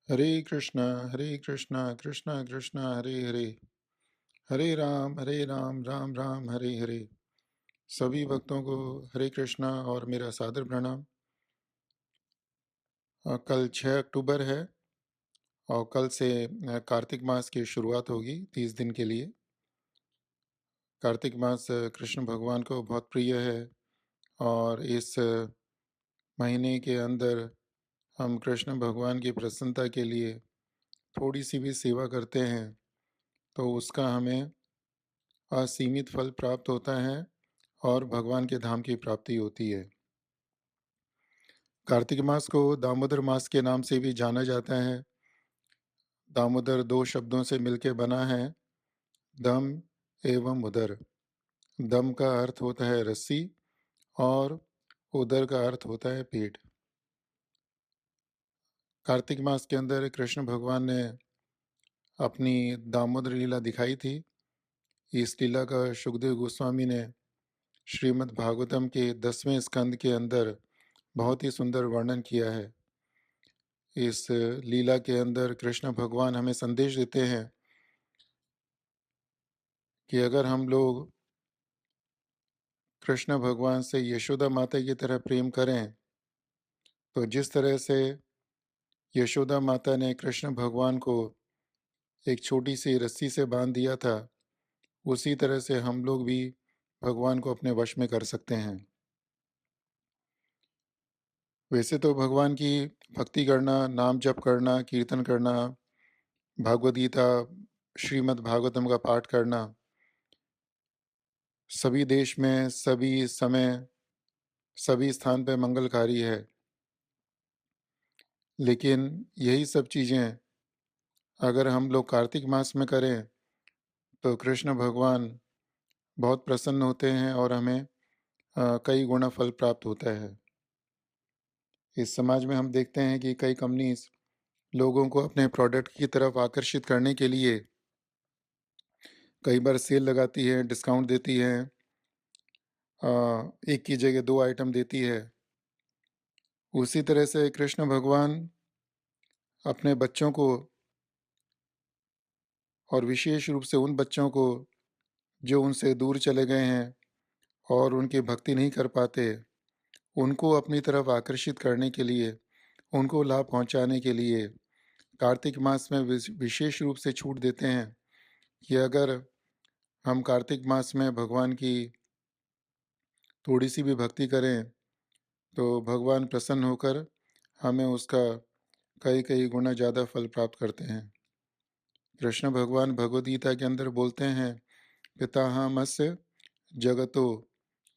हरे कृष्णा कृष्णा कृष्णा हरे हरे, हरे राम राम राम हरे हरे। सभी भक्तों को हरे कृष्णा और मेरा सादर प्रणाम। कल 6 अक्टूबर है और कल से कार्तिक मास की शुरुआत होगी 30 दिन के लिए। कार्तिक मास कृष्ण भगवान को बहुत प्रिय है और इस महीने के अंदर हम कृष्ण भगवान की प्रसन्नता के लिए थोड़ी सी भी सेवा करते हैं तो उसका हमें असीमित फल प्राप्त होता है और भगवान के धाम की प्राप्ति होती है। कार्तिक मास को दामोदर मास के नाम से भी जाना जाता है। दामोदर दो शब्दों से मिलकर बना है, दम एवं उदर। दम का अर्थ होता है रस्सी और उदर का अर्थ होता है पेट। कार्तिक मास के अंदर कृष्ण भगवान ने अपनी दामोदर लीला दिखाई थी। इस लीला का सुखदेव गोस्वामी ने श्रीमद् भागवतम के 10वें स्कंद के अंदर बहुत ही सुंदर वर्णन किया है। इस लीला के अंदर कृष्ण भगवान हमें संदेश देते हैं कि अगर हम लोग कृष्ण भगवान से यशोदा माता की तरह प्रेम करें तो जिस तरह से यशोदा माता ने कृष्ण भगवान को एक छोटी सी रस्सी से बांध दिया था, उसी तरह से हम लोग भी भगवान को अपने वश में कर सकते हैं। वैसे तो भगवान की भक्ति करना, नाम जप करना, कीर्तन करना, भागवत गीता, श्रीमद् भागवतम का पाठ करना सभी देश में, सभी समय, सभी स्थान पर मंगलकारी है। लेकिन यही सब चीज़ें अगर हम लोग कार्तिक मास में करें तो कृष्ण भगवान बहुत प्रसन्न होते हैं और हमें कई गुना फल प्राप्त होता है। इस समाज में हम देखते हैं कि कई कंपनीज लोगों को अपने प्रोडक्ट की तरफ आकर्षित करने के लिए कई बार सेल लगाती है, डिस्काउंट देती है, एक की जगह दो आइटम देती है। उसी तरह से कृष्ण भगवान अपने बच्चों को और विशेष रूप से उन बच्चों को जो उनसे दूर चले गए हैं और उनकी भक्ति नहीं कर पाते, उनको अपनी तरफ आकर्षित करने के लिए, उनको लाभ पहुंचाने के लिए कार्तिक मास में विशेष रूप से छूट देते हैं कि अगर हम कार्तिक मास में भगवान की थोड़ी सी भी भक्ति करें तो भगवान प्रसन्न होकर हमें उसका कई कई गुना ज़्यादा फल प्राप्त करते हैं। कृष्ण भगवान भगवद गीता के अंदर बोलते हैं, पितामहस्य जगतो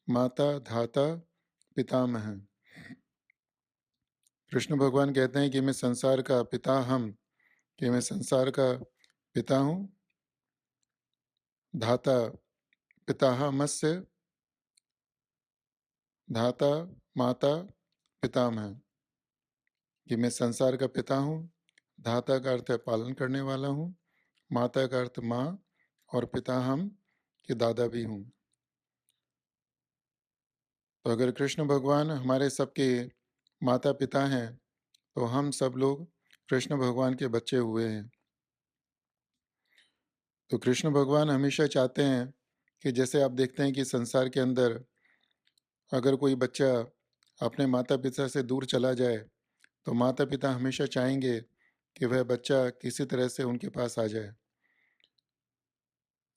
माता धाता पितामह। कृष्ण भगवान कहते हैं कि मैं संसार का पिता हम, कि मैं संसार का पिता हूँ, धाता पितामहस्य, धाता माता पितामह, कि मैं संसार का पिता हूँ। धाता का अर्थ है पालन करने वाला हूँ, माता का अर्थ माँ, और पिता हम के दादा भी हूँ। तो अगर कृष्ण भगवान हमारे सबके माता पिता हैं तो हम सब लोग कृष्ण भगवान के बच्चे हुए हैं। तो कृष्ण भगवान हमेशा चाहते हैं कि जैसे आप देखते हैं कि संसार के अंदर अगर कोई बच्चा अपने माता पिता से दूर चला जाए तो माता पिता हमेशा चाहेंगे कि वह बच्चा किसी तरह से उनके पास आ जाए।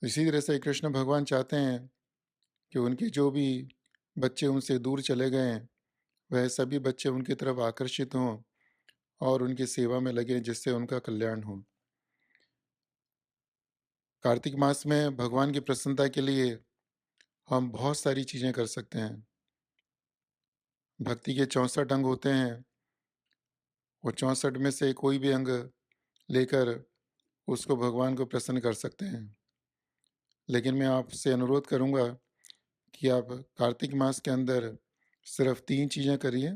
इसी तरह से कृष्ण भगवान चाहते हैं कि उनके जो भी बच्चे उनसे दूर चले गए हैं वह सभी बच्चे उनकी तरफ आकर्षित हों और उनकी सेवा में लगे जिससे उनका कल्याण हो। कार्तिक मास में भगवान की प्रसन्नता के लिए हम बहुत सारी चीज़ें कर सकते हैं। भक्ति के 64 अंग होते हैं, वो 64 में से कोई भी अंग लेकर उसको भगवान को प्रसन्न कर सकते हैं। लेकिन मैं आपसे अनुरोध करूंगा कि आप कार्तिक मास के अंदर सिर्फ 3 चीज़ें करिए।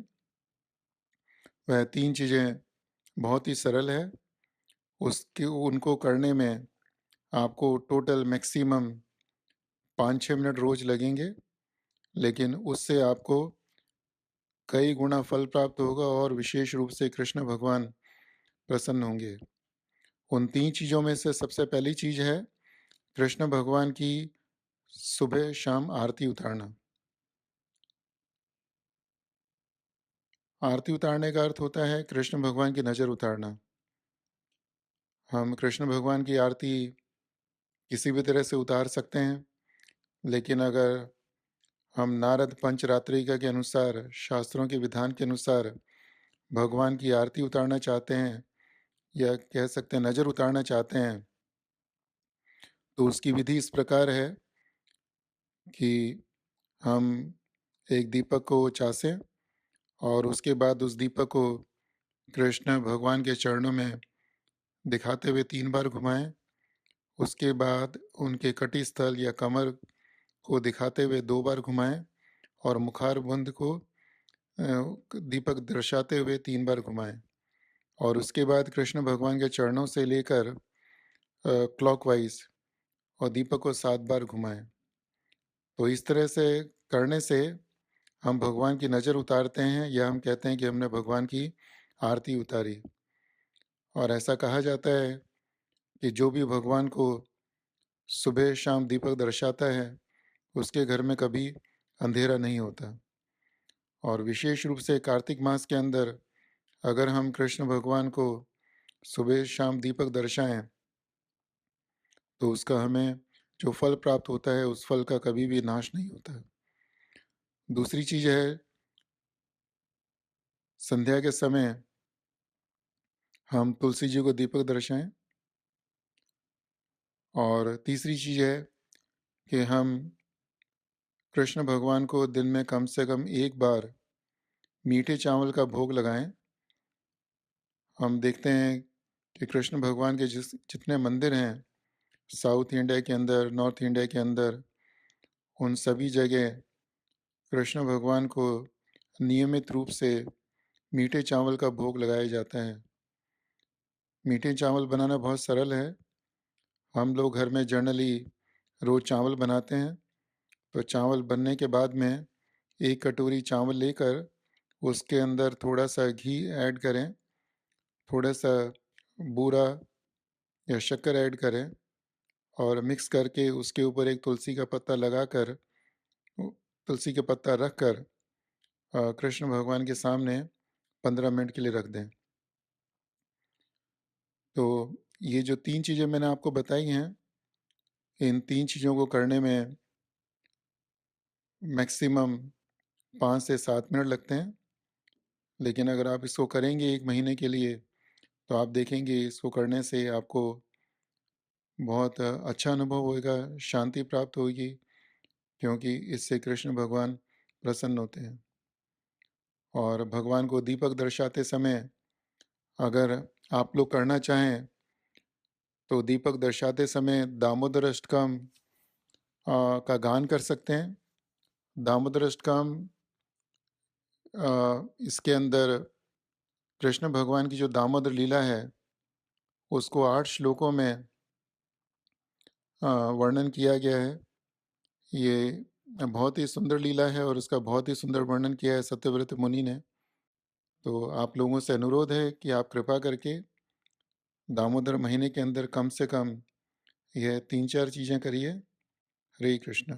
वह 3 चीज़ें बहुत ही सरल है। उसके उनको करने में आपको टोटल मैक्सिमम 5-6 मिनट रोज लगेंगे, लेकिन उससे आपको कई गुना फल प्राप्त होगा और विशेष रूप से कृष्ण भगवान प्रसन्न होंगे। उन 3 चीज़ों में से सबसे पहली चीज़ है कृष्ण भगवान की सुबह शाम आरती उतारना। आरती उतारने का अर्थ होता है कृष्ण भगवान की नज़र उतारना। हम कृष्ण भगवान की आरती किसी भी तरह से उतार सकते हैं, लेकिन अगर हम नारद पंचरात्रिका के अनुसार, शास्त्रों के विधान के अनुसार भगवान की आरती उतारना चाहते हैं या कह सकते हैं नज़र उतारना चाहते हैं, तो उसकी विधि इस प्रकार है कि हम एक दीपक को चासें और उसके बाद उस दीपक को कृष्ण भगवान के चरणों में दिखाते हुए 3 बार घुमाएं। उसके बाद उनके कटी स्थल या कमर को दिखाते हुए 2 बार घुमाएं और मुखारबंद को दीपक दर्शाते हुए 3 बार घुमाएं और उसके बाद कृष्ण भगवान के चरणों से लेकर क्लॉकवाइज और दीपक को 7 बार घुमाएं। तो इस तरह से करने से हम भगवान की नज़र उतारते हैं या हम कहते हैं कि हमने भगवान की आरती उतारी। और ऐसा कहा जाता है कि जो भी भगवान को सुबह शाम दीपक दर्शाता है, उसके घर में कभी अंधेरा नहीं होता। और विशेष रूप से कार्तिक मास के अंदर अगर हम कृष्ण भगवान को सुबह शाम दीपक दर्शाएं, तो उसका हमें जो फल प्राप्त होता है, उस फल का कभी भी नाश नहीं होता। दूसरी चीज़ है, संध्या के समय हम तुलसी जी को दीपक दर्शाएं। और तीसरी चीज़ है कि हम कृष्ण भगवान को दिन में कम से कम 1 बार मीठे चावल का भोग लगाएं। हम देखते हैं कि कृष्ण भगवान के जितने मंदिर हैं, साउथ इंडिया के अंदर, नॉर्थ इंडिया के अंदर, उन सभी जगह कृष्ण भगवान को नियमित रूप से मीठे चावल का भोग लगाया जाता है। मीठे चावल बनाना बहुत सरल है। हम लोग घर में जनरली रोज़ चावल बनाते हैं। तो चावल बनने के बाद में 1 कटोरी चावल लेकर उसके अंदर थोड़ा-सा घी ऐड करें, थोड़ा-सा बूरा या शक्कर ऐड करें और मिक्स करके उसके ऊपर एक तुलसी का पत्ता लगाकर तुलसी का पत्ता रख कर कृष्ण भगवान के सामने 15 मिनट के लिए रख दें। तो ये जो 3 चीज़ें मैंने आपको बताई हैं, इन 3 चीज़ों को करने में मैक्सिमम 5 से 7 मिनट लगते हैं। लेकिन अगर आप इसको करेंगे 1 महीने के लिए, तो आप देखेंगे इसको करने से आपको बहुत अच्छा अनुभव होएगा, शांति प्राप्त होगी, क्योंकि इससे कृष्ण भगवान प्रसन्न होते हैं। और भगवान को दीपक दर्शाते समय अगर आप लोग करना चाहें, तो दीपक दर्शाते समय दामोदर अष्टकम का गान कर सकते हैं। दामोदर अष्टकम इसके अंदर कृष्ण भगवान की जो दामोदर लीला है, उसको 8 श्लोकों में वर्णन किया गया है। ये बहुत ही सुंदर लीला है और उसका बहुत ही सुंदर वर्णन किया है सत्यव्रत मुनि ने। तो आप लोगों से अनुरोध है कि आप कृपा करके दामोदर महीने के अंदर कम से कम यह 3-4 चीज़ें करिए। हरे कृष्णा।